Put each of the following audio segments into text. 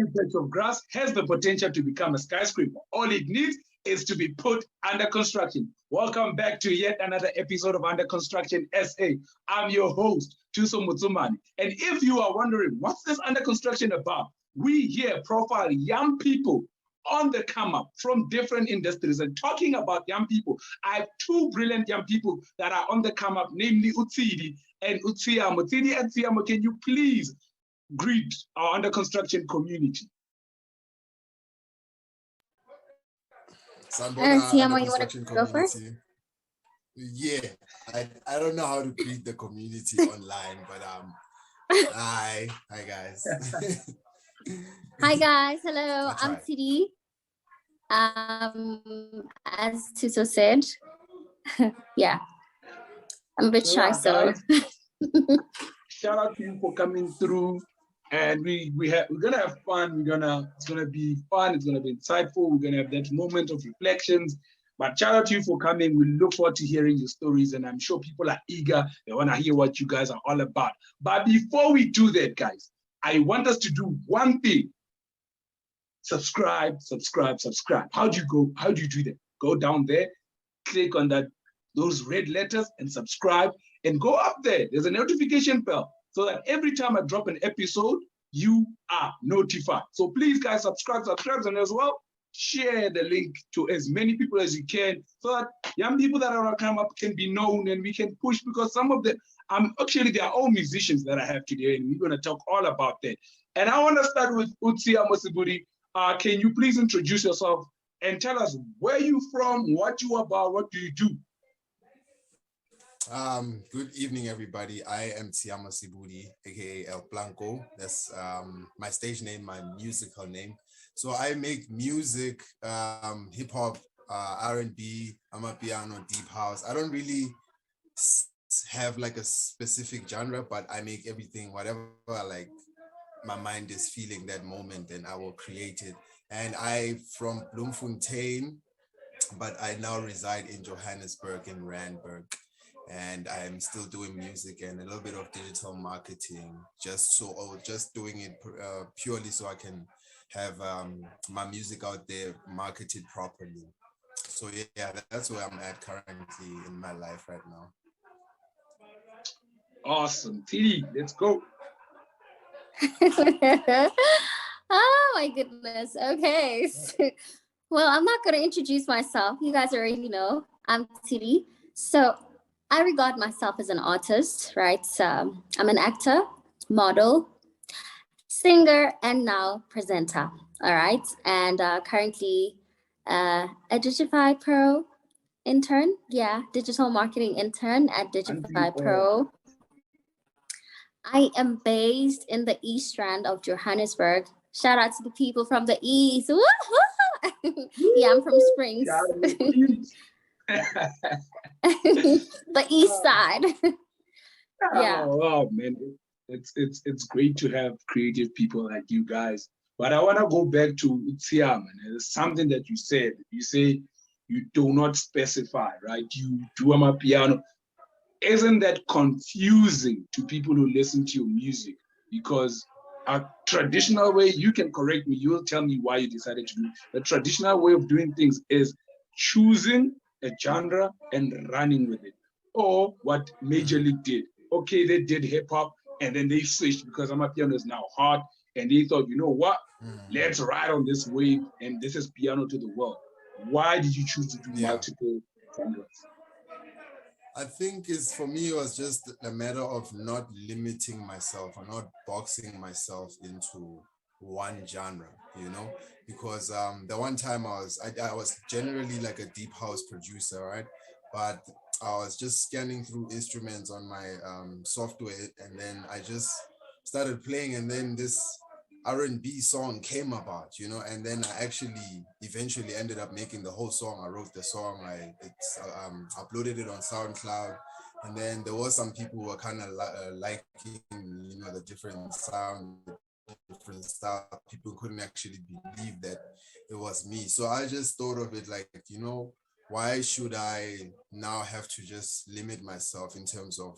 every patch of grass has the potential to become a skyscraper. All it needs is to be put under construction. Welcome back to yet another episode of Under Construction SA. I'm your host, Thuso Motsomane. And if you are wondering, what's this under construction about? We here profile young people on the come up from different industries. And talking about young people, I have two brilliant young people that are on the come up, namely Tshidi and Tshiyamo. Tshidi and Tshiyamo, can you please greet our under construction community? Tshiyamo, you want to go first? Yeah, I don't know how to greet the community online, but hi guys. Hi guys, hello, I'm Tshidi. As Thuso said, yeah, I'm a bit shy, so. Shout out to you for coming through, and we're gonna have fun. It's gonna be fun. It's gonna be insightful. We're gonna have that moment of reflections. But shout out to you for coming. We look forward to hearing your stories, and I'm sure people are eager. They want to hear what you guys are all about. But before we do that, guys, I want us to do one thing. Subscribe. How do you do that? Go down there, click on those red letters and subscribe, and go up there. There's a notification bell so that every time I drop an episode, you are notified. So please, guys, subscribe, and as well, share the link to as many people as you can so that young people that are going to come up can be known and we can push, because some of them, actually, they are all musicians that I have today, and we're going to talk all about that. And I want to start with Tshiyamo. Can you please introduce yourself and tell us where you're from, what you're about, what do you do? Good evening, everybody. I am Tshiyamo, aka El Planko. That's my stage name, my musical name. So I make music, hip hop, R&B, amapiano, deep house. I don't really have like a specific genre, but I make everything, whatever like my mind is feeling that moment, then I will create it. And I from Bloemfontein, but I now reside in Johannesburg, in Randburg. And I'm still doing music and a little bit of digital marketing, just doing it purely so I can have my music out there marketed properly. So yeah, that's where I'm at currently in my life right now. Awesome. Tshidi, let's go. Oh my goodness. Okay. Well, I'm not going to introduce myself. You guys already know I'm Tshidi. So I regard myself as an artist, right? So I'm an actor, model, singer, and now presenter. All right. And currently a Digify Pro intern. Yeah, digital marketing intern at Digify Pro. I am based in the East Strand of Johannesburg. Shout out to the people from the East. Yeah, I'm from Springs. The East Side. Yeah. Oh man, it's great to have creative people like you guys. But I want to go back to Tshiyamo. There's something that you said. You say you do not specify, right? You do amapiano. Isn't that confusing to people who listen to your music? Because a traditional way, you can correct me, you'll tell me why you decided to do it. The traditional way of doing things is choosing a genre and running with it. Or what Major League did. Okay, they did hip hop and then they switched because amapiano is now hot. And they thought, you know what? Let's ride on this wave, and this is piano to the world. Why did you choose to do multiple genres? I think for me, it was just a matter of not limiting myself or not boxing myself into one genre, because the one time I was generally like a deep house producer, right? But I was just scanning through instruments on my software, and then I just started playing, and then this R&B song came about, and then I actually eventually ended up making the whole song. I wrote the song, I uploaded it on SoundCloud, and then there was some people who were kind of liking, the different sound, different style. People couldn't actually believe that it was me. So I just thought of it like, why should I now have to just limit myself in terms of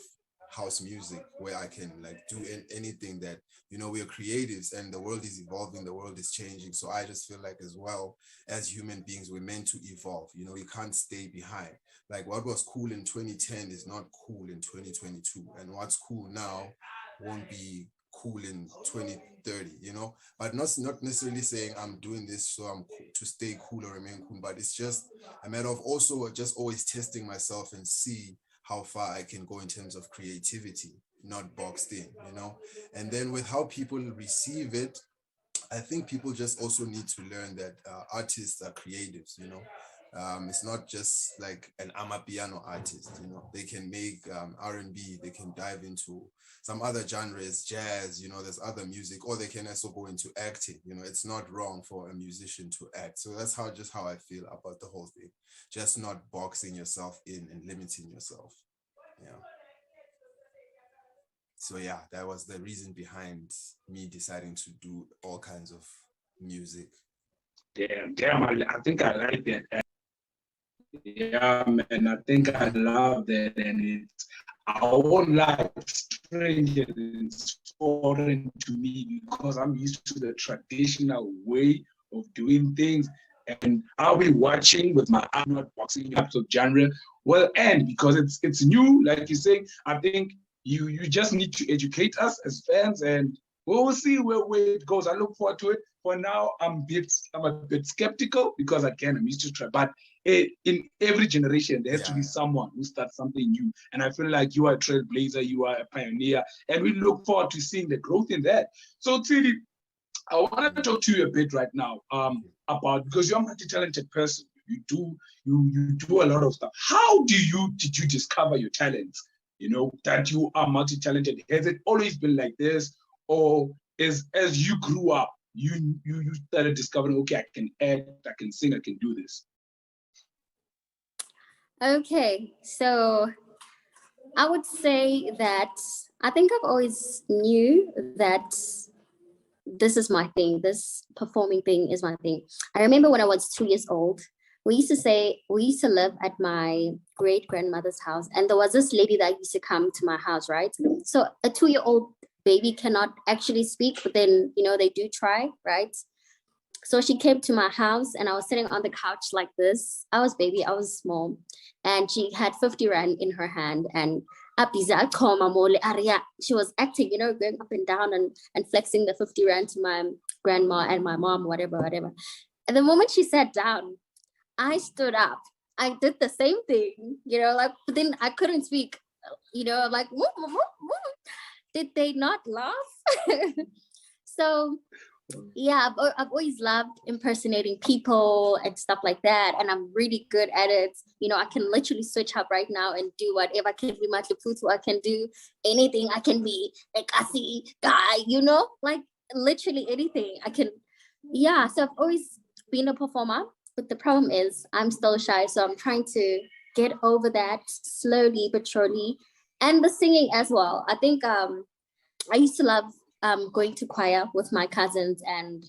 house music where I can like do anything that, you know, we are creatives and the world is evolving, the world is changing. So I just feel like as well as human beings, we're meant to evolve. You know, you can't stay behind. Like what was cool in 2010 is not cool in 2022. And what's cool now won't be cool in 2030, you know, but not necessarily saying I'm doing this so I'm to stay cool or remain cool, but it's just a matter of also just always testing myself and see how far I can go in terms of creativity, not boxed in, you know. And then with how people receive it, I think people just also need to learn that artists are creatives, you know. It's not just like an amapiano artist, you know. They can make R&B, they can dive into some other genres, jazz, you know, there's other music, or they can also go into acting, you know. It's not wrong for a musician to act. So that's just how I feel about the whole thing. Just not boxing yourself in and limiting yourself. Yeah. So yeah, that was the reason behind me deciding to do all kinds of music. Damn, I think I like that. Yeah, man, I think I love that. And I won't lie, it's strange and it's foreign to me because I'm used to the traditional way of doing things. And are we watching with my eye, not boxing types of genre? Well, and because it's new, like you say, I think you just need to educate us as fans, and we'll see where it goes. I look forward to it. For now, I'm a bit skeptical because again, I'm used to try. But in every generation, there has to be someone who starts something new. And I feel like you are a trailblazer, you are a pioneer, and we look forward to seeing the growth in that. So Tshidi, I want to talk to you a bit right now about, because you're a multi-talented person. You do a lot of stuff. How did you discover your talents? You know, that you are multi-talented. Has it always been like this? Or as you grew up, you started discovering, okay, I can act, I can sing, I can do this? Okay, so I would say that I think I've always knew that this is my thing. This performing thing is my thing. I remember when I was 2 years old, we used to live at my great grandmother's house, and there was this lady that used to come to my house, right? So a 2-year-old baby cannot actually speak, but then, you know, they do try, right? So she came to my house and I was sitting on the couch like this. I was baby, I was small, and she had 50 rand in her hand, and she was acting, you know, going up and down and flexing the 50 rand to my grandma and my mom, whatever. And the moment she sat down, I stood up. I did the same thing, you know, like, but then I couldn't speak, you know, like, did they not laugh? So yeah, I've always loved impersonating people and stuff like that, and I'm really good at it. You know, I can literally switch up right now and do whatever. I can be Matluputu, I can do anything. I can be a Kasi guy, you know, like literally anything. I can, yeah. So I've always been a performer, but the problem is I'm still shy. So I'm trying to get over that slowly but surely, and the singing as well. I think I used to love going to choir with my cousins, and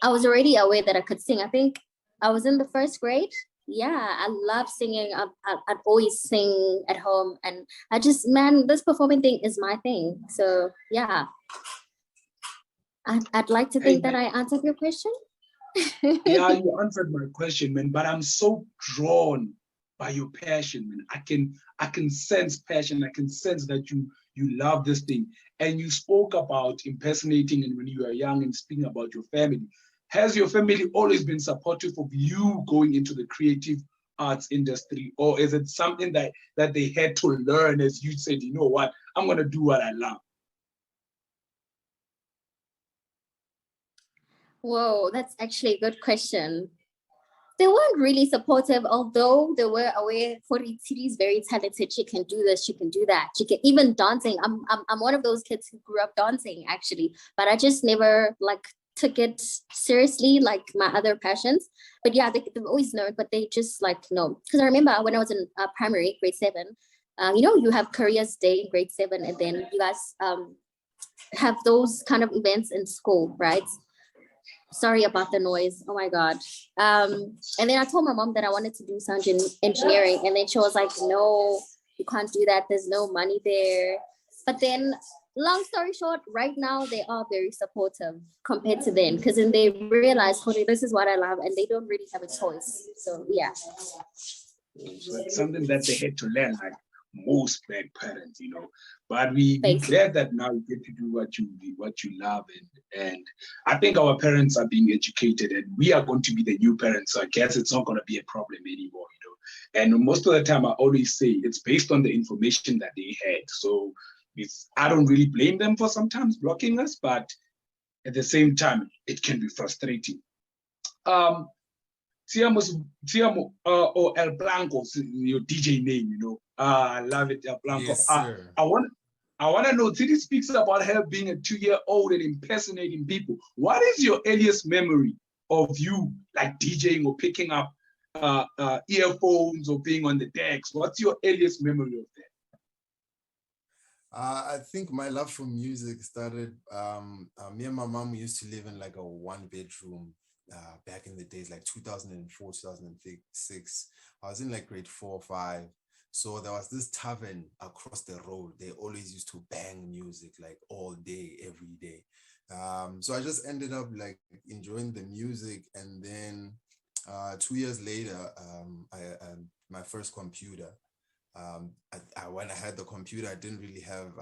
I was already aware that I could sing. I think I was in the 1st grade. Yeah, I love singing. I'd always sing at home, and I just, man, this performing thing is my thing. So yeah, I'd like to think that I answered your question. Yeah, you answered my question, man, but I'm so drawn by your passion, man. I can sense passion. I can sense that you love this thing. And you spoke about impersonating and when you were young and speaking about your family. Has your family always been supportive of you going into the creative arts industry? Or is it something that they had to learn as you said, you know what, I'm going to do what I love? Whoa, that's actually a good question. They weren't really supportive, although they were aware Tshidi is very talented. She can do this, she can do that. She can even dancing. I'm one of those kids who grew up dancing actually, but I just never like took it seriously like my other passions. But yeah, they've always known, but they just like no. Because I remember when I was in primary, grade 7, you know, you have Careers Day in grade 7, and then you guys have those kind of events in school, right? Sorry about the noise. Oh my God. And then I told my mom that I wanted to do sound engineering. And then she was like, no, you can't do that. There's no money there. But then, long story short, right now they are very supportive compared to then, because then they realize, "Hey, this is what I love," and they don't really have a choice. So yeah. So it's something that they had to learn, like most black parents, you know. But we're glad that now you get to do what you love, and I think our parents are being educated, and we are going to be the new parents. So I guess it's not going to be a problem anymore, you know. And most of the time, I always say it's based on the information that they had. So I don't really blame them for sometimes blocking us, but at the same time, it can be frustrating. Tiamo or El Planko, your DJ name, you know. I love it, El Planko. Yes, sir. I want to know, Tshidi speaks about her being a 2-year-old and impersonating people. What is your earliest memory of you, like DJing or picking up earphones or being on the decks? What's your earliest memory of that? I think my love for music started, me and my mom used to live in like a 1-bedroom back in the days, like 2004, 2006. I was in like grade 4 or 5. So there was this tavern across the road. They always used to bang music like all day, every day. So I just ended up like enjoying the music. And then 2 years later, my first computer, when I had the computer, I didn't really have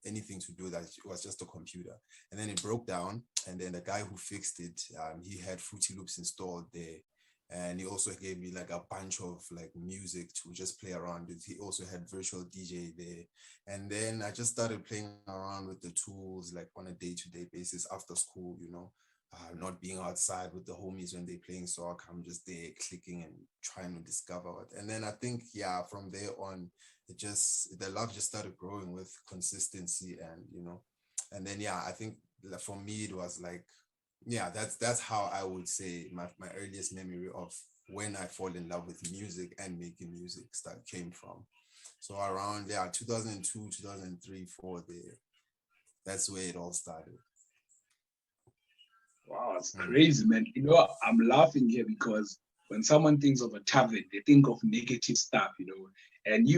anything to do with that. It was just a computer. And then it broke down. And then the guy who fixed it, he had Fruity Loops installed there. And he also gave me like a bunch of like music to just play around with. He also had virtual DJ there. And then I just started playing around with the tools like on a day-to-day basis after school, you know. Not being outside with the homies when they're playing soccer, I'm just there clicking and trying to discover it. And then I think, yeah, from there on, the love just started growing with consistency, and, you know, and then, yeah, I think for me, it was like, yeah, that's how I would say my earliest memory of when I fall in love with music and making music came from. So around, yeah, 2002, 2003, 4 there, that's where it all started. Wow, it's crazy, man. You know, I'm laughing here because when someone thinks of a tavern, they think of negative stuff, you know. And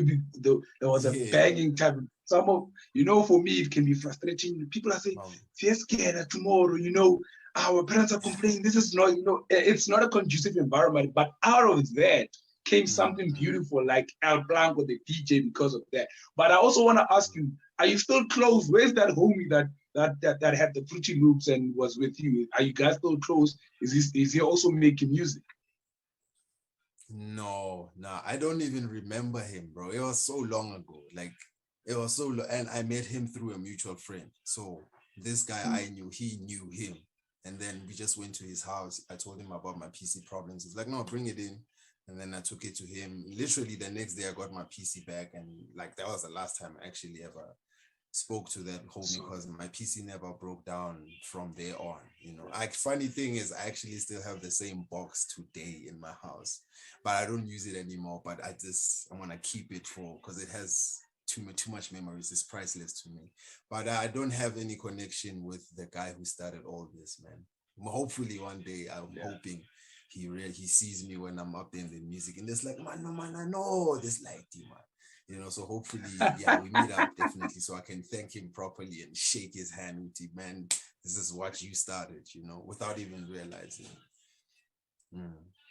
there was a banging tavern. You know, for me, it can be frustrating. People are saying, "We're scared tomorrow," you know. Our parents are complaining. This is not, you know, it's not a conducive environment. But out of that came something beautiful, like El Planko, the DJ, because of that. But I also want to ask you, are you still close? Where's that homie that had the Fruity Loops and was with you? Are you guys still close? Is he also making music? No, I don't even remember him, bro. It was so long ago. Like, it was so long, and I met him through a mutual friend. So this guy I knew, he knew him. And then we just went to his house. I told him about my PC problems. He's like, "No, bring it in." And then I took it to him. Literally the next day I got my PC back. And like, that was the last time I actually ever spoke to that homie, because my PC never broke down from there on. You know, like, funny thing is, I actually still have the same box today in my house, but I don't use it anymore. But I want to keep it because it has too much memories. It's priceless to me. But I don't have any connection with the guy who started all this, man. Hopefully one day, I'm hoping he sees me when I'm up there in the music, and it's like, "Man, I know this like you, man." You know, so hopefully, yeah, we meet up definitely, so I can thank him properly and shake his hand with him. "Man, this is what you started," you know, without even realizing.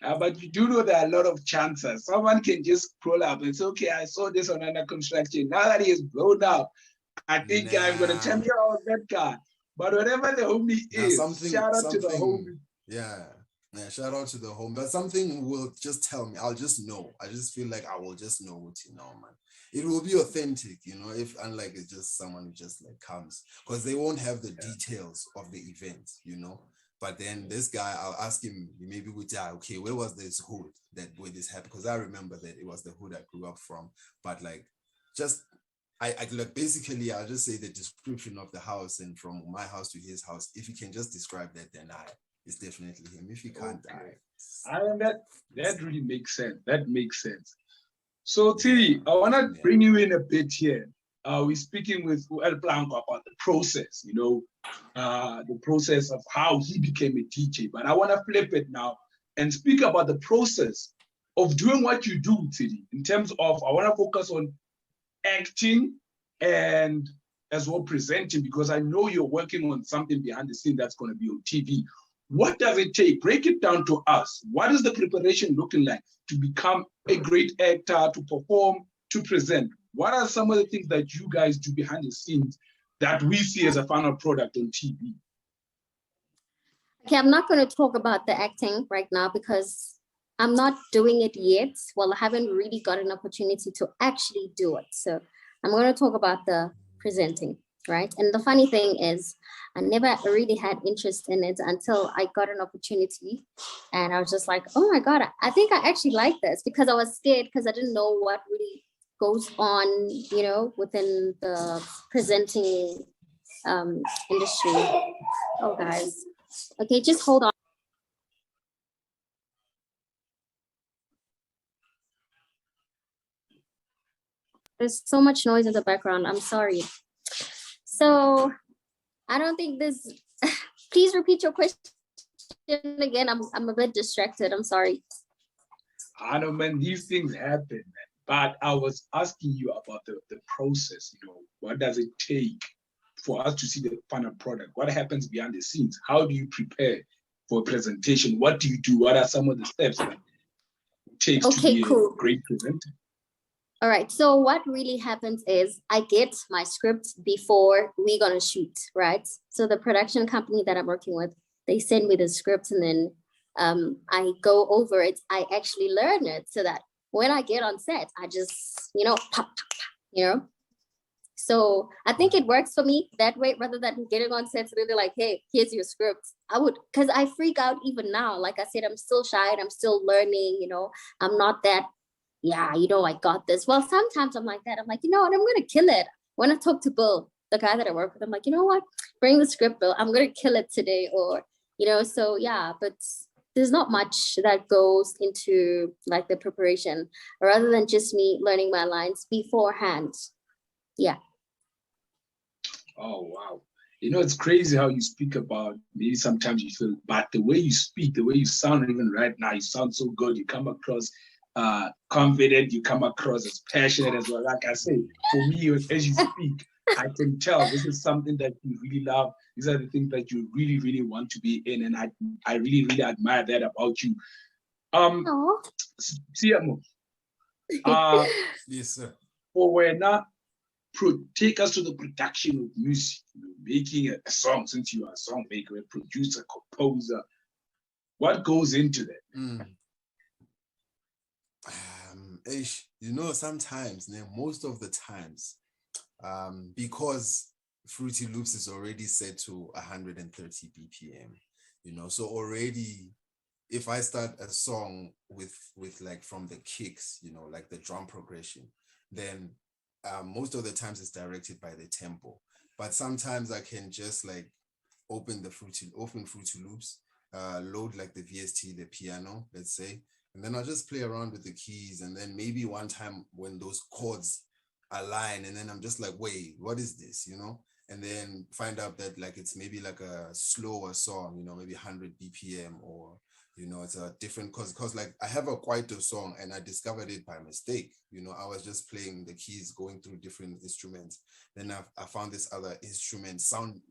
But you do know there are a lot of chances. Someone can just scroll up and say, "Okay, I saw this on Under Construction. Now that he is blown up, I think I'm going to tell you about that guy." But whatever the homie is, shout out to the homie. Yeah, shout out to the home. But something will just tell me. I'll just know. I just feel like I will just know what you know, man. It will be authentic, you know, if unlike it's just someone who just like comes, because they won't have the details of the event, you know. But then this guy, I'll ask him, maybe okay, where was this hood where this happened? Because I remember that it was the hood I grew up from. But like, just I like, basically, I'll just say the description of the house, and from my house to his house. If you can just describe that, then it's definitely him. If you can't, that really makes sense. That makes sense. So Tshidi, I want to bring you in a bit here. We're speaking with El Planko about the process, you know, the process of how he became a DJ. But I want to flip it now and speak about the process of doing what you do, Tshidi, in terms of, I want to focus on acting and as well presenting, because I know you're working on something behind the scene that's going to be on TV. What does it take? Break it down to us. What is the preparation looking like to become a great actor, to perform, to present? What are some of the things that you guys do behind the scenes that we see as a final product on TV? Okay, I'm not going to talk about the acting right now because I'm not doing it yet. Well, I haven't really got an opportunity to actually do it. So I'm going to talk about the presenting, right? And the funny thing is, I never really had interest in it until I got an opportunity. And I was just like, oh my God, I think I actually like this, because I was scared because I didn't know what really goes on, you know, within the presenting industry. Oh, guys. Okay, just hold on. There's so much noise in the background. I'm sorry. So I don't think this, please repeat your question again. I'm a bit distracted. I'm sorry. I know, man, these things happen, man. But I was asking you about the process, you know, what does it take for us to see the final product? What happens behind the scenes? How do you prepare for a presentation? What do you do? What are some of the steps that it takes to be a great presenter? All right, so what really happens is I get my script before we're gonna shoot, right? So the production company that I'm working with, they send me the script, and then I go over it. I actually learn it so that when I get on set, I just, you know, pop, you know? So I think it works for me that way, rather than getting on set and they're like, hey, here's your script. Because I freak out even now. Like I said, I'm still shy and I'm still learning, you know, I'm not that, yeah, you know, I got this. Well, sometimes I'm like that. I'm like, you know what, I'm going to kill it. When I talk to Bill, the guy that I work with, I'm like, you know what, bring the script, Bill. I'm going to kill it today. Or, you know, so yeah, but there's not much that goes into like the preparation, rather than just me learning my lines beforehand. Yeah. Oh, wow. You know, it's crazy how you speak about, maybe sometimes you feel, but the way you speak, the way you sound even right now, you sound so good. You come across confident, you come across as passionate as well. Like I say, for me, as you speak, I can tell this is something that you really love. These are the things that you really, really want to be in. And I really, really admire that about you. CMO. Yes, sir. For when take us to the production of music, you know, making a song, since you are a song maker, a producer, composer. What goes into that? You know, sometimes, most of the times, because Fruity Loops is already set to 130 BPM, you know, so already if I start a song with like from the kicks, you know, like the drum progression, then most of the times it's directed by the tempo. But sometimes I can just like open Fruity Loops, load like the VST, the piano, let's say, and then I'll just play around with the keys. And then maybe one time when those chords align, and then I'm just like, wait, what is this, you know? And then find out that like it's maybe like a slower song, you know, maybe 100 BPM, or you know, it's a different, because like I have a quieter song and I discovered it by mistake. You know, I was just playing the keys, going through different instruments. Then I found this other instrument,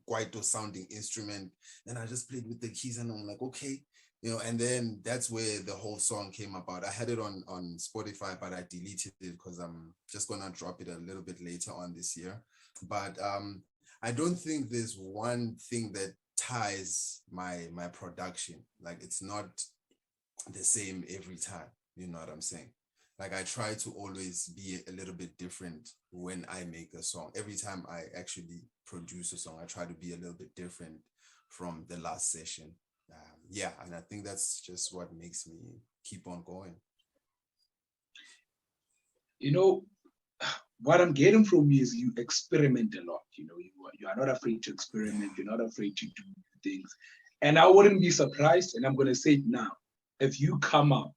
quieter sounding instrument. Then I just played with the keys and I'm like, okay, you know, and then that's where the whole song came about. I had it on Spotify, but I deleted it because I'm just going to drop it a little bit later on this year. But I don't think there's one thing that ties my production. Like it's not the same every time, you know what I'm saying? Like I try to always be a little bit different when I make a song. Every time I actually produce a song, I try to be a little bit different from the last session. Yeah, and I think that's just what makes me keep on going. You know, what I'm getting from you is you experiment a lot. You know, you are not afraid to experiment. You're not afraid to do things. And I wouldn't be surprised, and I'm going to say it now, if you come up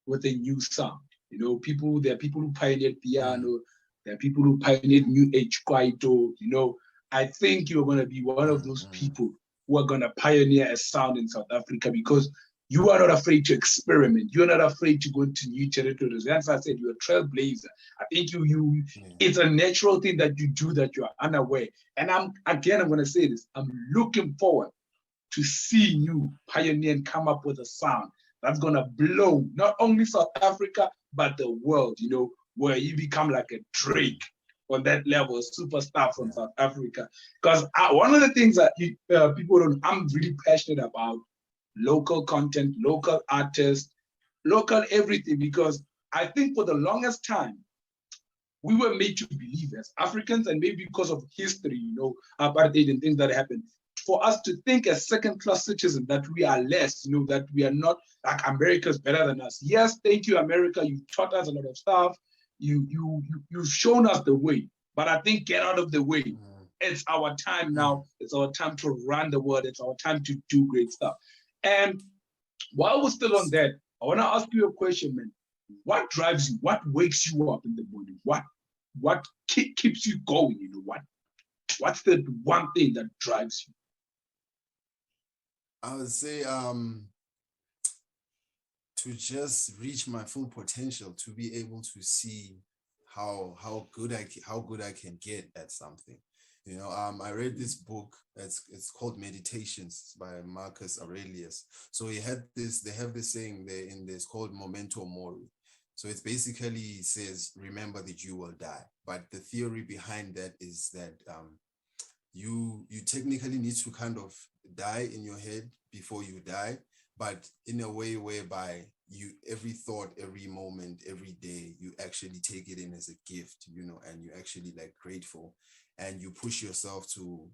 with a new sound. You know, there are people who pioneered piano. There are people who pioneered new age kwaito. You know, I think you're going to be one of those people who are going to pioneer a sound in South Africa, because You are not afraid to experiment. You're not afraid to go into new territories. As I said, you're a trailblazer. I think it's a natural thing that you do that you are unaware. And I'm going to say this, I'm looking forward to seeing you pioneer and come up with a sound that's going to blow not only South Africa, but the world, where you become like a Drake on that level, a superstar from South Africa. Because one of the things that people don't, I'm really passionate about local content, local artists, local everything, because I think for the longest time, we were made to believe as Africans, and maybe because of history, apartheid and things that happened, for us to think as second-class citizens that we are less, that we are not, like America's better than us. Yes, thank you, America. You've taught us a lot of stuff. You've shown us the way. But I think get out of the way. It's our time now. It's our time to run the world. It's our time to do great stuff. And while we're still on that, I want to ask you a question, man. What drives you? What wakes you up in the morning? What keeps you going? What's the one thing that drives you? I would say to just reach my full potential, to be able to see how good I can get at something. I read this book. It's called Meditations by Marcus Aurelius. So they have this saying there in this called Memento Mori. So it basically says, remember that you will die. But the theory behind that is that you technically need to kind of die in your head before you die, but in a way whereby every thought, every moment, every day, you actually take it in as a gift, and you're actually like grateful, and you push yourself to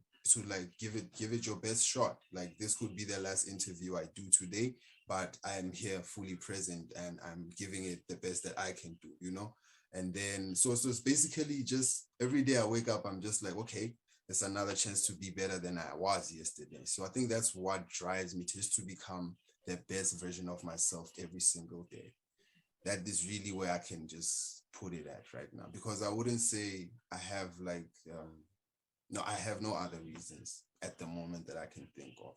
like give it your best shot. Like, this could be the last interview I do today, but I'm here fully present and I'm giving it the best that I can do, And then so it's basically just every day I wake up, I'm just like, okay, there's another chance to be better than I was yesterday. So I think that's what drives me, just to become the best version of myself every single day. That is really where I can just put it at right now, because I wouldn't say I have like, no, I have no other reasons at the moment that I can think of.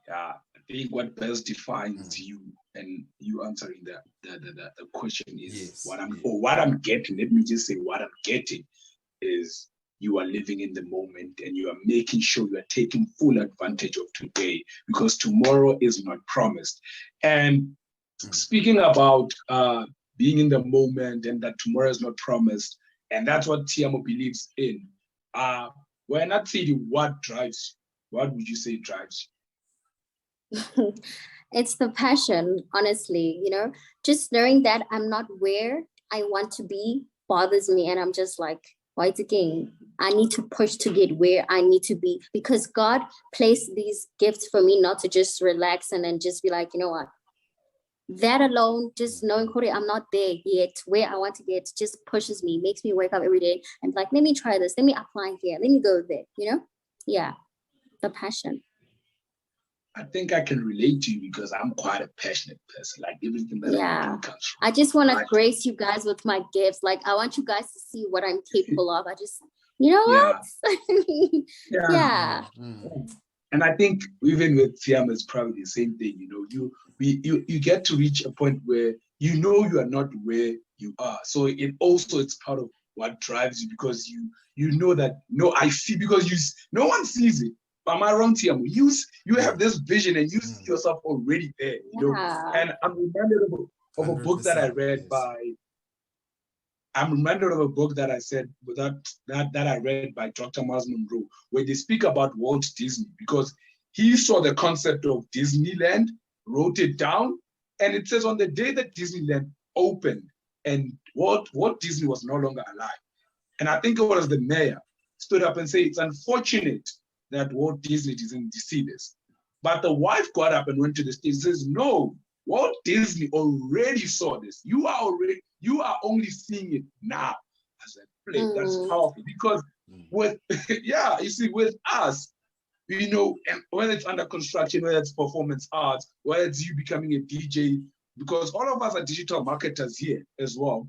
Yeah, I think what best defines you, and you answering the question is what I'm getting. Let me just say what I'm getting is you are living in the moment and you are making sure you are taking full advantage of today, because tomorrow is not promised. And speaking about being in the moment and that tomorrow is not promised, and that's what Tiamo believes in. We're not saying what drives you. What would you say drives you? It's the passion, honestly, just knowing that I'm not where I want to be bothers me. And I'm just like, why again? I need to push to get where I need to be, because God placed these gifts for me, not to just relax and then just be like, you know what? That alone, just knowing, Corey, I'm not there yet, where I want to get, just pushes me, makes me wake up every day and like, let me try this, let me apply here, let me go there, Yeah, the passion. I think I can relate to you because I'm quite a passionate person. Like, everything that I do comes from. I just want to grace you guys with my gifts. Like, I want you guys to see what I'm capable of. I just, what? Yeah. And I think even with Tiamo, it's probably the same thing. You get to reach a point where you are not where you are. So it's part of what drives you, because you know that I see, because no one sees it. Am I wrong, Tiamo? You have this vision and you see yourself already there. And I'm reminded of a book that I read I'm reminded of a book that I read by Dr. Miles Monroe, where they speak about Walt Disney, because he saw the concept of Disneyland, wrote it down, and it says on the day that Disneyland opened and Walt Disney was no longer alive. And I think it was the mayor stood up and said, it's unfortunate that Walt Disney didn't see this. But the wife got up and went to the stage and says, no, Walt Disney already saw this. You are only seeing it now. I said, play, that's powerful. Because with us, and whether it's under construction, whether it's performance arts, whether it's you becoming a DJ, because all of us are digital marketers here as well.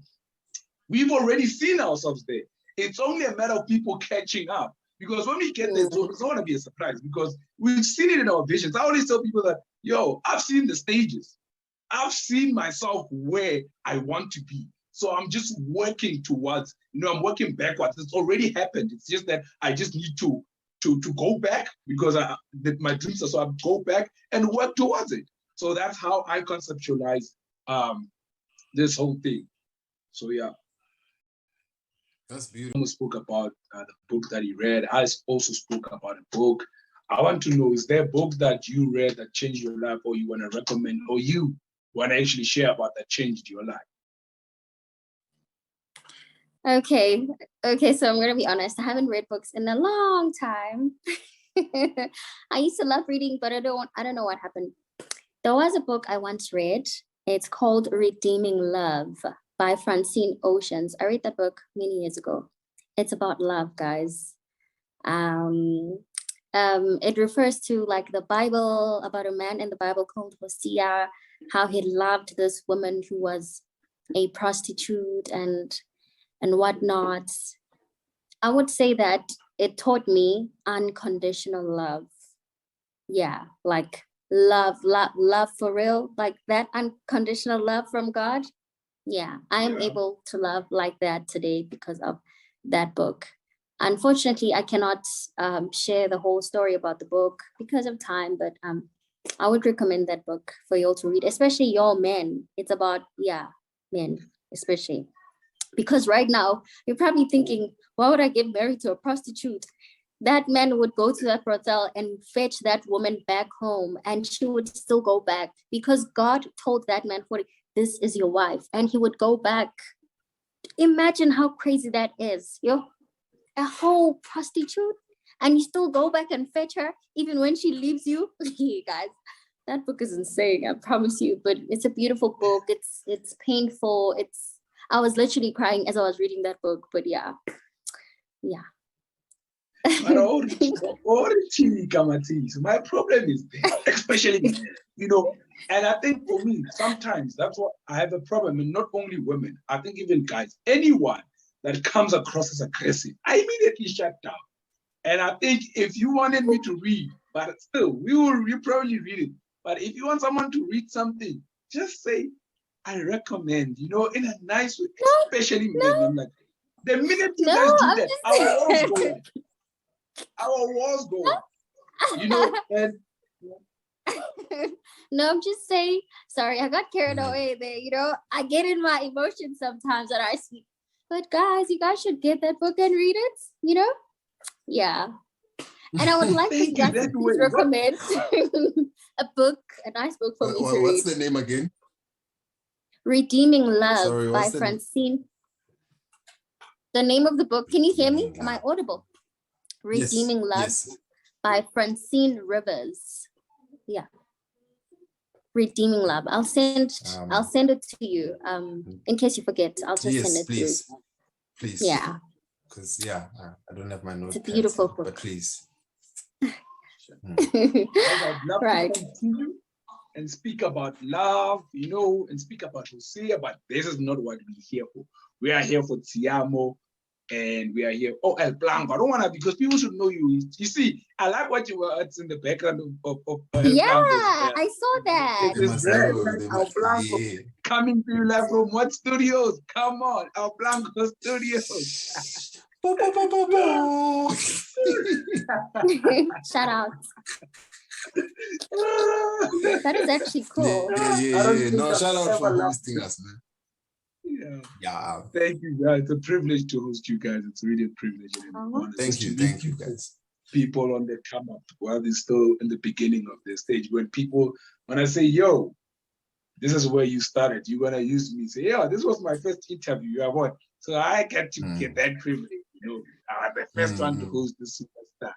We've already seen ourselves there. It's only a matter of people catching up. Because when we get there, it's not going to be a surprise because we've seen it in our visions. I always tell people that, yo, I've seen the stages. I've seen myself where I want to be. So I'm just working towards, I'm working backwards. It's already happened. It's just that I just need to go back because my dreams are, so I go back and work towards it. So that's how I conceptualize this whole thing. So yeah. That's beautiful. Spoke about the book that he read. I also spoke about a book. I want to know, is there a book that you read that changed your life or you want to recommend or you want to actually share about that changed your life? Okay, so I'm going to be honest. I haven't read books in a long time. I used to love reading, but I don't know what happened. There was a book I once read. It's called Redeeming Love by Francine Oceans. I read that book many years ago. It's about love, guys. It refers to like the Bible, about a man in the Bible called Hosea, how he loved this woman who was a prostitute and whatnot. I would say that it taught me unconditional love. Yeah, like love for real, like that unconditional love from God. Yeah, I am able to love like that today because of that book. Unfortunately, I cannot share the whole story about the book because of time, but I would recommend that book for you all to read, especially your men. It's about, men, especially. Because right now, you're probably thinking, why would I get married to a prostitute? That man would go to that brothel and fetch that woman back home, and she would still go back because God told that man, this is your wife, and he would go back. Imagine how crazy that is, a whole prostitute, and you still go back and fetch her even when she leaves you. Guys, that book is insane, I promise you. But it's a beautiful book. It's painful. I was literally crying as I was reading that book. But yeah. My problem is this, especially, and I think for me, sometimes that's what I have a problem, and not only women, I think even guys, anyone that comes across as aggressive, I immediately shut down. And I think if you wanted me to read, but still, we probably read it. But if you want someone to read something, just say, I recommend, in a nice way, especially men. I'm like, the minute you guys do that, our walls go up, and no, I'm just saying, sorry, I got carried away there, I get in my emotions sometimes that I speak. But guys, you guys should get that book and read it, Yeah. And I would like for you guys to please recommend a nice book for me to read. What's the name again? Redeeming Love by Francine. The name of the book, can you hear me? Am I audible? Redeeming Love by Francine Rivers. Yeah. Redeeming Love. I'll send it to you. In case you forget, I'll just send it to you. Please. Yeah. Because I don't have my notes. It's a beautiful book. But please. I'd love to continue and speak about love, and speak about Hosea, but this is not what we're here for. We are here for Tiamo, and we are here. Oh, El Planko. I don't want to, because people should know you. You see, I like what you were in the background of El Planko. I saw that. El Planko coming to you live from what studios? Come on, El Planko Studios. Shout out. That is actually cool. Yeah. No, shout out for hosting us, man. Yeah. Thank you, guys. It's a privilege to host you guys. It's really a privilege. Thank you, guys. People on the come up while they're still in the beginning of the stage. When I say, yo, this is where you started, you're gonna use me. Say, yeah, this was my first interview. You have what? So I get to get that privilege. I'm the first one to host the superstar.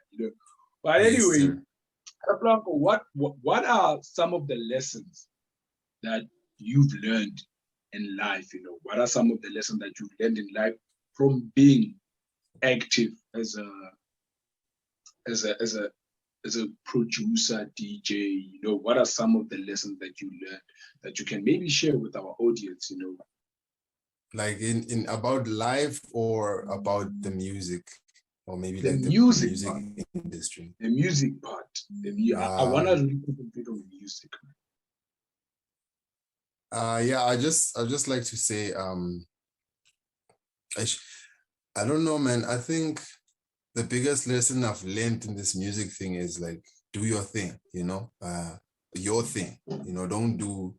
But anyway, Planko, what are some of the lessons that you've learned in life? What are some of the lessons that you've learned in life from being active as a producer, DJ? What are some of the lessons that you learned that you can maybe share with our audience? Like in about life or about the music? or maybe The like the music music part. industry. The music part. I want to really concentrate on the music. Yeah, I just like to say, I don't know, man. I think the biggest lesson I've learned in this music thing is like, do your thing, your thing, don't do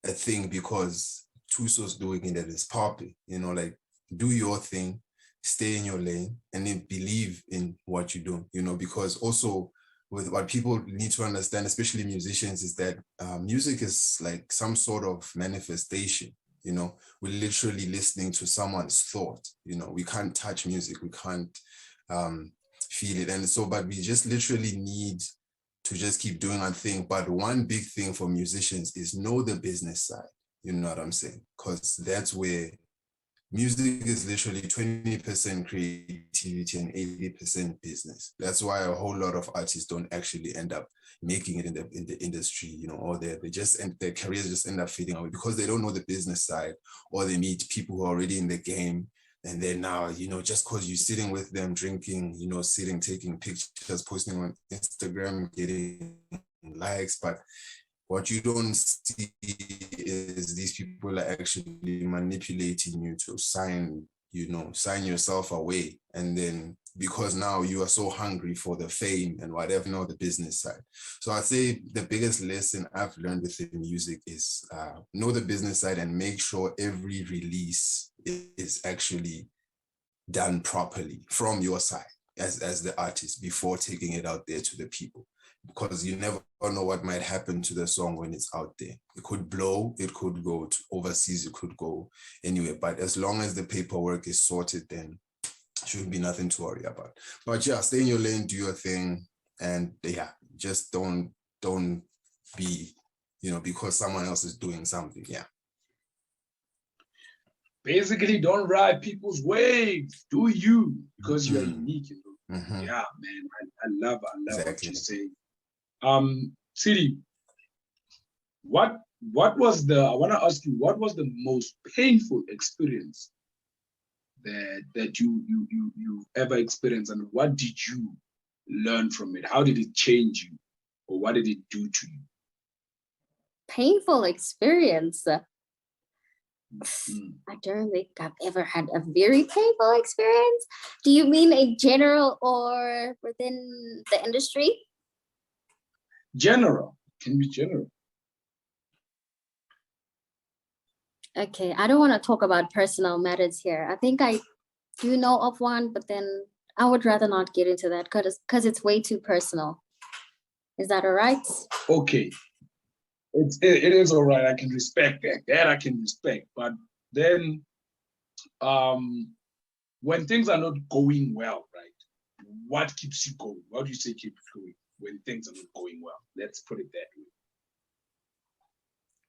a thing because Thuso's doing it and it's popping, like do your thing, stay in your lane, and then believe in what you do, because also with what people need to understand, especially musicians, is that music is like some sort of manifestation. We're literally listening to someone's thought. We can't touch music, we can't feel it, and so but we just literally need to just keep doing our thing. But one big thing for musicians is know the business side. You know what I'm saying? Because that's where music is literally 20% creativity and 80% business. That's why a whole lot of artists don't actually end up making it in the industry, or their careers just end up fading away because they don't know the business side, or they meet people who are already in the game. And then now, just because you're sitting with them, drinking, sitting, taking pictures, posting on Instagram, getting likes, but what you don't see is these people are actually manipulating you to sign yourself away. And then because now you are so hungry for the fame and whatever, the business side. So I'd say the biggest lesson I've learned within music is know the business side and make sure every release is actually done properly from your side as the artist before taking it out there to the people. Because you never know what might happen to the song when it's out there. It could blow, it could go to overseas, it could go anywhere. But as long as the paperwork is sorted, then should be nothing to worry about. But yeah, stay in your lane, do your thing, and yeah, just don't be, because someone else is doing something. Yeah. Basically, don't ride people's waves. Do you, because you are unique. Mm-hmm. Yeah, man. I love exactly what you say. Tshidi, I want to ask you, what was the most painful experience that you ever experienced, and what did you learn from it? How did it change you, or what did it do to you? Painful experience. I don't think I've ever had a very painful experience. Do you mean in general or within the industry? General. Can be general. Okay, I don't want to talk about personal matters here. I think I do know of one, but then I would rather not get into that because it's way too personal. Is that all right? Okay. It is all right. I can respect that. That I can respect. But then when things are not going well, right? What keeps you going? What do you say keeps going when things are not going well? Let's put it that way.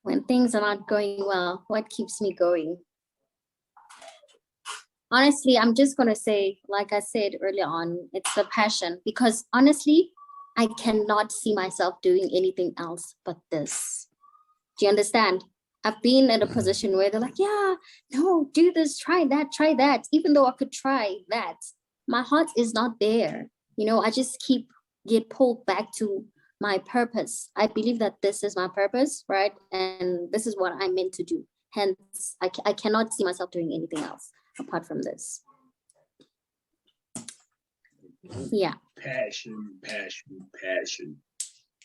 When things are not going well, what keeps me going? Honestly, I'm just going to say, like I said earlier on, it's the passion. Because honestly, I cannot see myself doing anything else but this. Do you understand? I've been in a position where they're like, yeah, no, do this, try that. Even though I could try that, my heart is not there. I just get pulled back to my purpose. I believe that this is my purpose, right? And this is what I'm meant to do. Hence, I cannot see myself doing anything else apart from this. Yeah. Passion.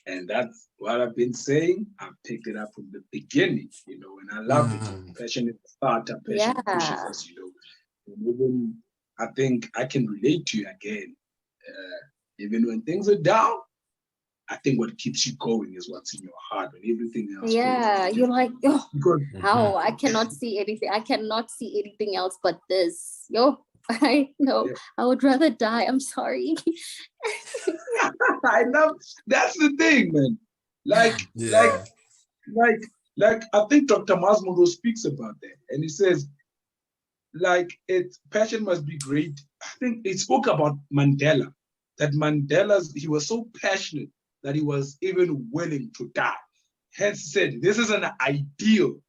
And that's what I've been saying. I picked it up from the beginning, and I love it. Passion is the starter, passion pushes us, And even I think I can relate to you again. Even when things are down, I think what keeps you going is what's in your heart, when everything else. Yeah, you're like, how? I cannot see anything. I cannot see anything else but this. I know. Yeah. I would rather die. I'm sorry. I know. That's the thing, man. Like I think Dr. Motsomane speaks about that, and he says, passion must be great. I think he spoke about Mandela. That he was so passionate that he was even willing to die. Hence said, this is an ideal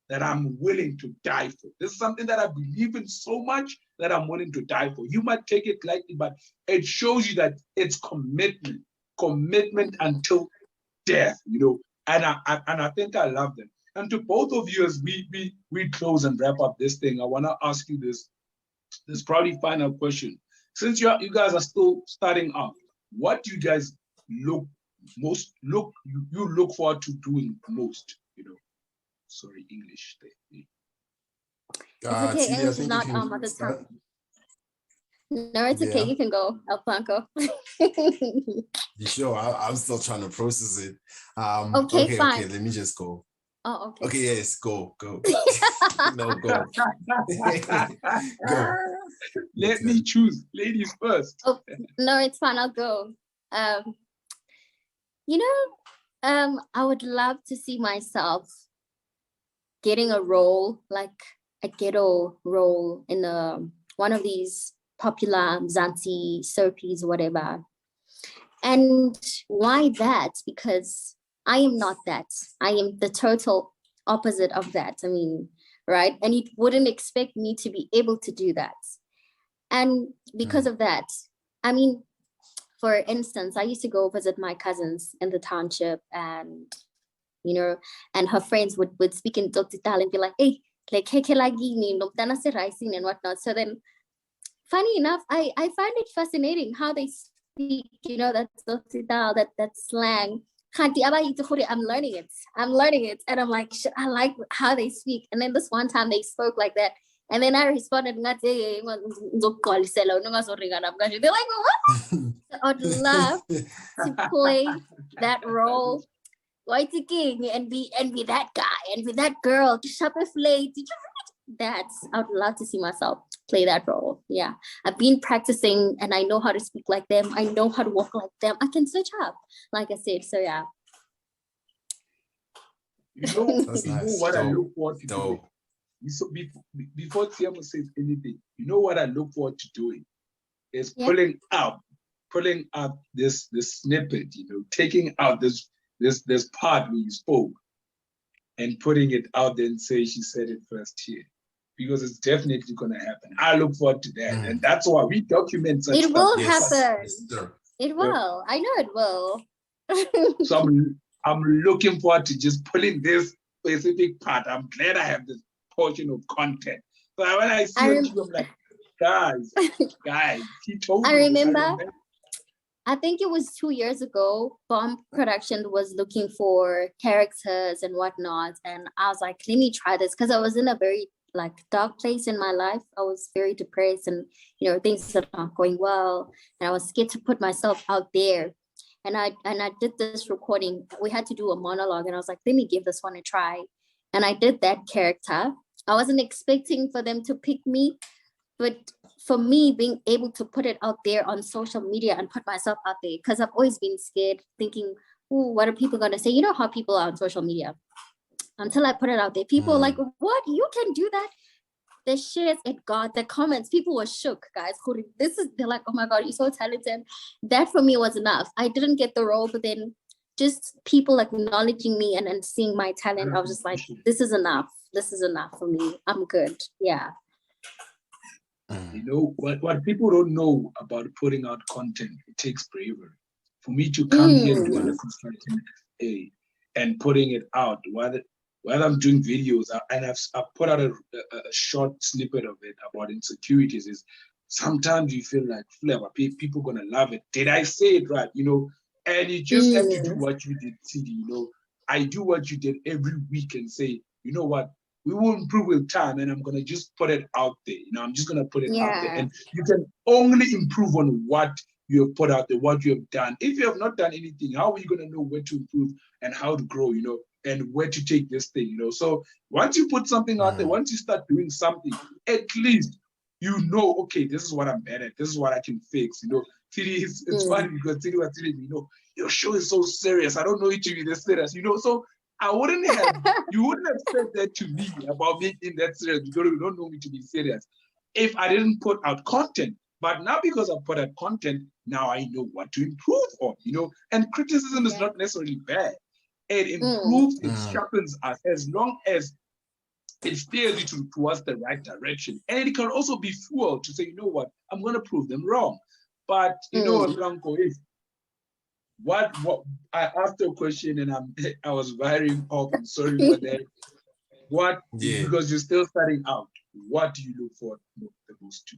that I'm willing to die for. This is something that I believe in so much that I'm willing to die for. You might take it lightly, but it shows you that it's commitment until death, you know. And I think I love them. And to both of you, as we close and wrap up this thing, I want to ask you this probably final question. Since you guys are still starting out, what do you guys look forward to doing most? You know, sorry, English. It's okay. English is not mother tongue. No, it's okay. You can go, El Planko. You sure? I'm still trying to process it. Okay, fine. Okay, let me just go. Oh, okay. Okay, yes, go. No, go. Go. Let me choose. Ladies first. Oh, no, it's fine. I'll go. You know, I would love to see myself getting a role, like a ghetto role in one of these popular Mzansi soapies, whatever. And why that? Because I am not that. I am the total opposite of that. I mean, right? And you wouldn't expect me to be able to do that. And because of that, I mean, for instance, I used to go visit my cousins in the township, and, you know, and her friends would speak in Toktital and be like, hey, like, and whatnot. So then, funny enough, I find it fascinating how they speak, you know, that Toktital, that slang. I'm learning it. And I'm like, I like how they speak. And then this one time they spoke like that. And then I responded, they're like, what? I would love to play that role, and be that guy and be that girl. I would love to see myself play that role. Yeah, I've been practicing and I know how to speak like them. I know how to walk like them. I can switch up, like I said. So yeah. You know what I look forward to doing? So before Tiamo says anything, you know what I look forward to doing is pulling up this snippet, you know, taking out this part where you spoke and putting it out there and say she said it first here. Because it's definitely gonna happen. I look forward to that. And that's why we document such stuff. It will happen. It will. I know it will. So I'm looking forward to just pulling this specific part. I'm glad I have this portion of content. So when I see it, I'm like, guys, he told me. I remember. I think it was 2 years ago, Bomb Production was looking for characters and whatnot. And I was like, let me try this, because I was in a very dark place in my life. I was very depressed, and, you know, things are not going well. And I was scared to put myself out there. And I did this recording. We had to do a monologue, and I was like, let me give this one a try. And I did that character. I wasn't expecting for them to pick me, but for me, being able to put it out there on social media and put myself out there, because I've always been scared, thinking, oh, what are people going to say? You know how people are on social media. Until I put it out there, people are like, what? You can do that? The shares, it got the comments. People were shook, guys. They're like, oh my God, you're so talented. That for me was enough. I didn't get the role, but then just people acknowledging me and seeing my talent, I was just like, this is enough. This is enough for me. I'm good. Yeah. You know, what people don't know about putting out content, it takes bravery. For me to come here and do a Construction SA and putting it out, while I'm doing videos, and I've put out a short snippet of it about insecurities, is sometimes you feel like, Flavor, people gonna love it. Did I say it right? You know, and you just have to do what you did, Tshidi. You know, I do what you did every week and say, you know what, we will improve with time, and I'm gonna just put it out there. You know, I'm just gonna put it out there, and you can only improve on what you have put out there, what you have done. If you have not done anything, how are you gonna know where to improve and how to grow? You know, and where to take this thing. You know, so once you put something out there, once you start doing something, at least you know, okay, this is what I'm bad at. This is what I can fix. You know, it's funny because Tshidi was telling me, you know, your show is so serious. I don't know you to be this serious. You know, so you wouldn't have said that to me about me being that serious because you don't know me to be serious if I didn't put out content. But now because I put out content, now I know what to improve on, you know, and criticism is not necessarily bad. It improves, it sharpens us as long as it steers you towards the right direction. And it can also be fuel to say, you know what, I'm going to prove them wrong. But you know what, Planko, is what I asked a question and I was firing off. I'm sorry for that. What, because you're still starting out, what do you look for the most to?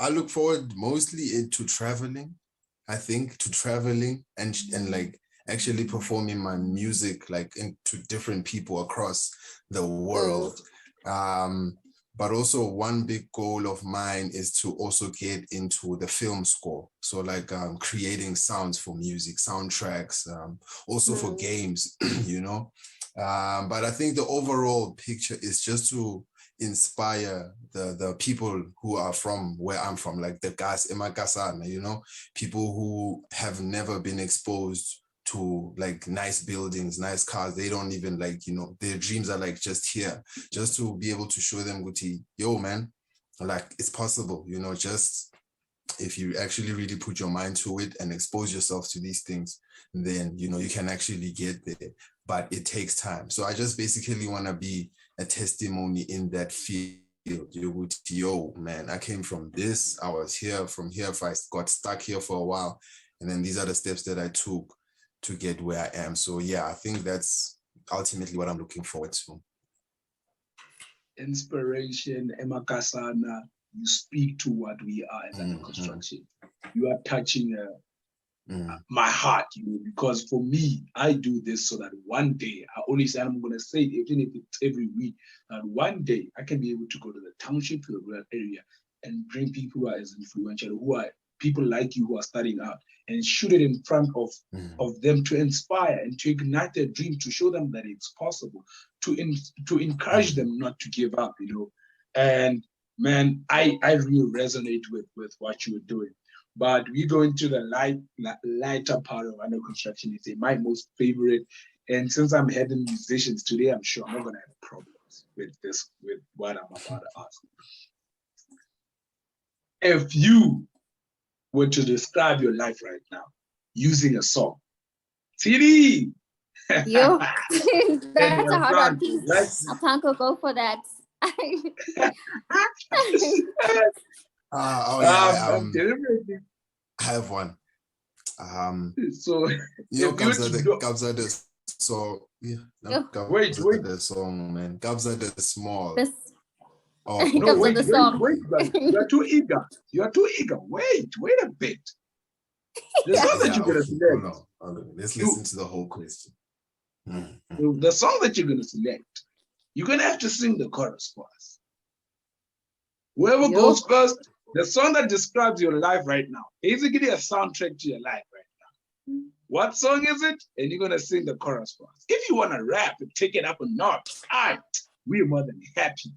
I look forward mostly into traveling. I think to traveling and like actually performing my music like into different people across the world. But also one big goal of mine is to also get into the film score. So like creating sounds for music, soundtracks, also for games, you know. But I think the overall picture is just to inspire the people who are from where I'm from, like the guys in my Kasana, you know, people who have never been exposed to like nice buildings, nice cars. They don't even like, you know, their dreams are like just here, just to be able to show them, Guti, yo, man, like it's possible, you know, just if you actually really put your mind to it and expose yourself to these things, then, you know, you can actually get there, but it takes time. So I just basically want to be a testimony in that field. You would, yo, man, I came from this, I was here, from here, if I got stuck here for a while, and then these are the steps that I took to get where I am. So yeah, I think that's ultimately what I'm looking forward to. Inspiration, Emakasana, you speak to what we are as a construction. You are touching my heart, you know, because for me, I do this so that one day, I only say I'm going to say, even if it's every week, that one day I can be able to go to the township, to the rural area, and bring people who are as influential, who are people like you who are starting out, and shoot it in front of them to inspire and to ignite their dream, to show them that it's possible, to encourage them not to give up, you know. And man, I really resonate with what you were doing. But we go into the lighter part of under construction. It's my most favorite. And since I'm heading musicians today, I'm sure I'm not going to have problems with what I'm about to ask. If you were to describe your life right now using a song, Tshidi. Yo, that's a hard one. Please, Planko, go for that. I have one. So you know, Gabza the so yeah. No, wait. The song, man. Gabza the small. Oh no! Wait! You're too eager. You're too eager. Wait a bit. The song that you're gonna select. Let's listen to the whole question. The song that you're gonna select, you're gonna have to sing the chorus for us. Whoever goes first, the song that describes your life right now, basically a soundtrack to your life right now. What song is it? And you're gonna sing the chorus for us. If you wanna rap and take it up a notch, we're more than happy.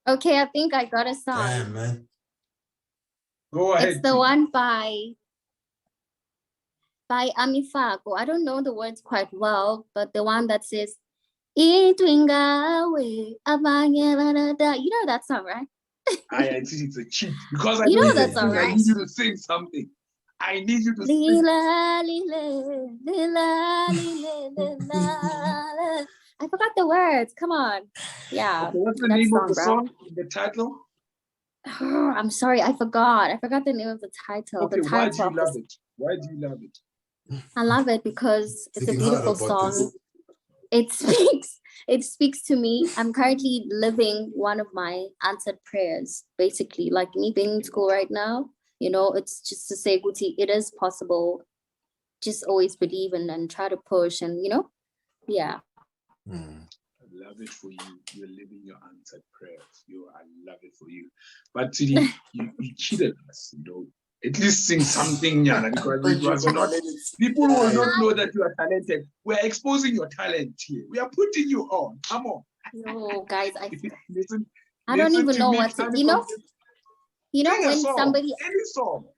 Okay, I think I got a song. Damn, man. Go ahead. It's the one by Amifago. I don't know the words quite well, but the one that says, you know that song, right? I think it's a cheat because you know that song, right? I need you to sing something. I need you to sing. I forgot the words. Come on. Yeah. Okay, what's the name of the song? The title? Oh, I'm sorry. I forgot the name of the title. Okay, why do you love it? Why do you love it? I love it because it's a beautiful song. It speaks to me. I'm currently living one of my answered prayers, basically. Like me being in school right now, you know, it's just to say, Guti, it is possible. Just always believe and try to push and, you know, yeah. I love it for you. You're living your answered prayers. I love it for you. But Tshidi, you cheated us, you know. At least sing something, Yana, because it was not. People will not know that you are talented. We're exposing your talent here. We are putting you on. Come on. No, guys, listen. I don't even know what to. You know when somebody any song.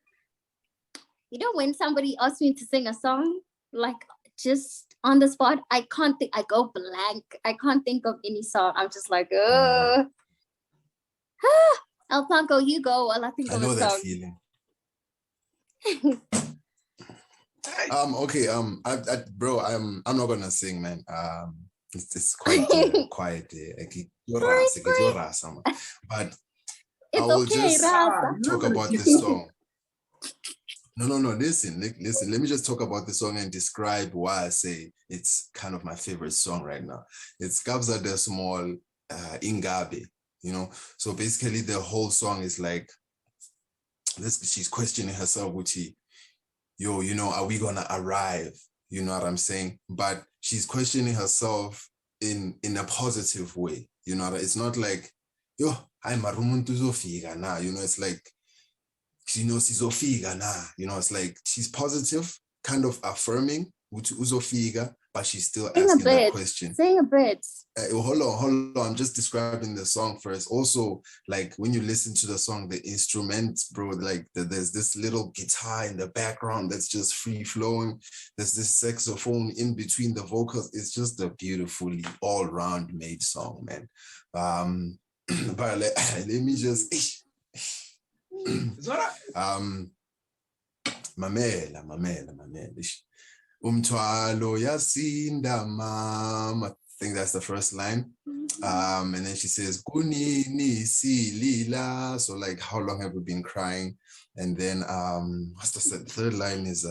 You know when somebody asks me to sing a song, like just on the spot, I can't think. I go blank. I can't think of any song. I'm just like, El Planko, you go while I think of a song. I know that feeling. Okay. Bro, I'm not gonna sing, man. It's quite quiet. But It's I will okay, just Rasa. talk about this song. No. Listen. Let me just talk about the song and describe why I say it's kind of my favorite song right now. It's Kabza de Small Ingabe, you know. So basically, the whole song is like this. She's questioning herself, which you know, are we gonna arrive? You know what I'm saying? But she's questioning herself in a positive way. You know, it's not like, yo, I'm a rumuntu zofika now. You know, it's like, she knows sizofika now. You know, it's like she's positive, kind of affirming uzofika, but she's still asking that question. Sing a bit. Hold on. I'm just describing the song first. Also, like when you listen to the song, the instruments, bro, like there's this little guitar in the background that's just free flowing. There's this saxophone in between the vocals. It's just a beautifully all round made song, man. But let me just. Mamela. Umthwalo yasinda mama. I think that's the first line. And then she says, Kunini silila. So like, how long have we been crying? And then what's the third line is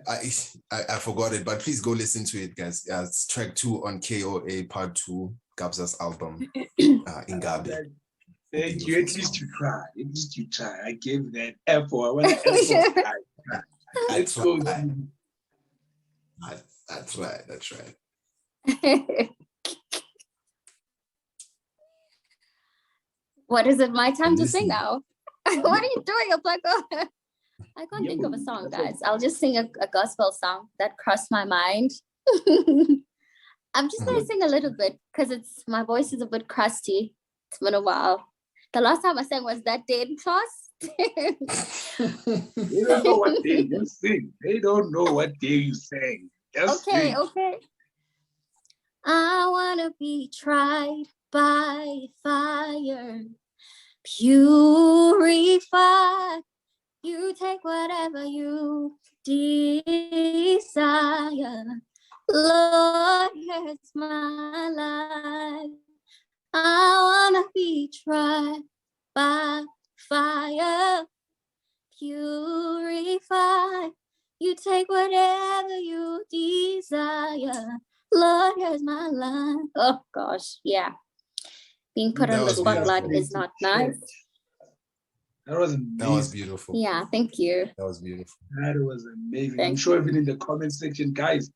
I forgot it, but please go listen to it, guys. It's track 2 on KOA part 2, Kabza's album, Ingabe. Thank you. At least you try. At least you try. I gave that effort. I want to effort. Let's go. That's right. What is it? My time to sing now. What are you doing, Planko? I can't think of a song, guys. I'll just sing a gospel song that crossed my mind. I'm just gonna sing a little bit because my voice is a bit crusty. It's been a while. The last time I sang was that day in class. They don't know what day you sing. They don't know what day you sang. Okay. I wanna be tried by fire, purified. You take whatever you desire. Lord, here's my life. I wanna be tried by fire, purified. You take whatever you desire. Lord, here's my life. Oh gosh, yeah. Being put on the spotlight is not nice. That was amazing. That was beautiful. Yeah, thank you. That was beautiful. That was amazing. I'm sure even in the comment section, guys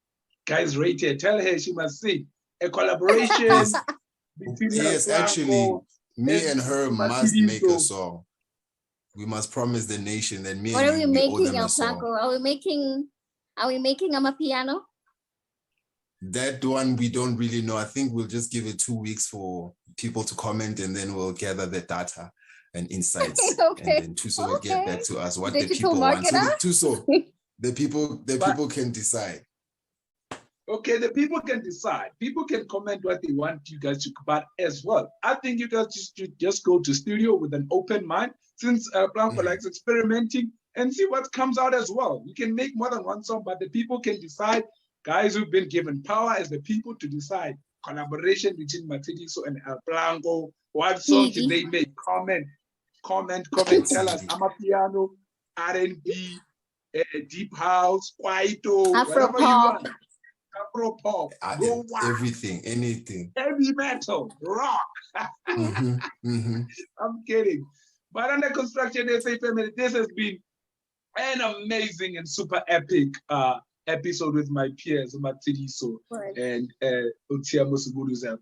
rate her. Tell her she must sing. A collaboration between Yes, actually, me and her must make a song. We must promise the nation that me and you, what are we making, El Planko? Are we making Amapiano? That one we don't really know. I think we'll just give it 2 weeks for people to comment, and then we'll gather the data and insights. Okay. And then Thuso will get back to us what the people want. So Thuso, the people can decide. Okay, the people can decide. People can comment what they want you guys to comment as well. I think you guys just go to studio with an open mind, since Planko likes experimenting, and see what comes out as well. You can make more than one song, but the people can decide. Guys who've been given power as the people to decide. Collaboration between Thuso and Planko. What song should they make? Comment. Tell us. Amapiano, R&B, deep house, kwaito, whatever you want. Afro-pop, everything, anything. Heavy metal, rock. I'm kidding. But under Construction SA family, this has been an amazing and super epic episode with my peers, Thuso and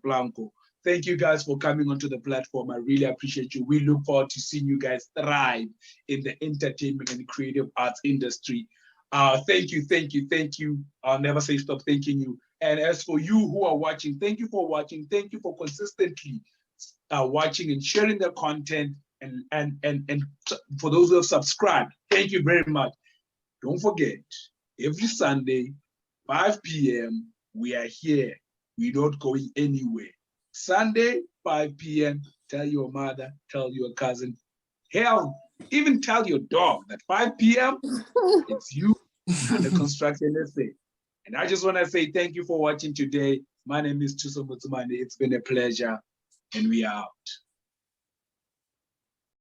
Planko. Thank you guys for coming onto the platform. I really appreciate you. We look forward to seeing you guys thrive in the entertainment and creative arts industry. Thank you. I'll never say stop thanking you. And as for you who are watching, thank you for watching. Thank you for consistently watching and sharing the content. And for those who have subscribed, thank you very much. Don't forget, every Sunday, 5 p.m., we are here. We're not going anywhere. Sunday, 5 p.m., tell your mother, tell your cousin. Hell, Even tell your dog that 5 p.m. it's you under Construction SA. And I just want to say thank you for watching today. My name is Thuso Motsomane. It's been a pleasure, and we are out.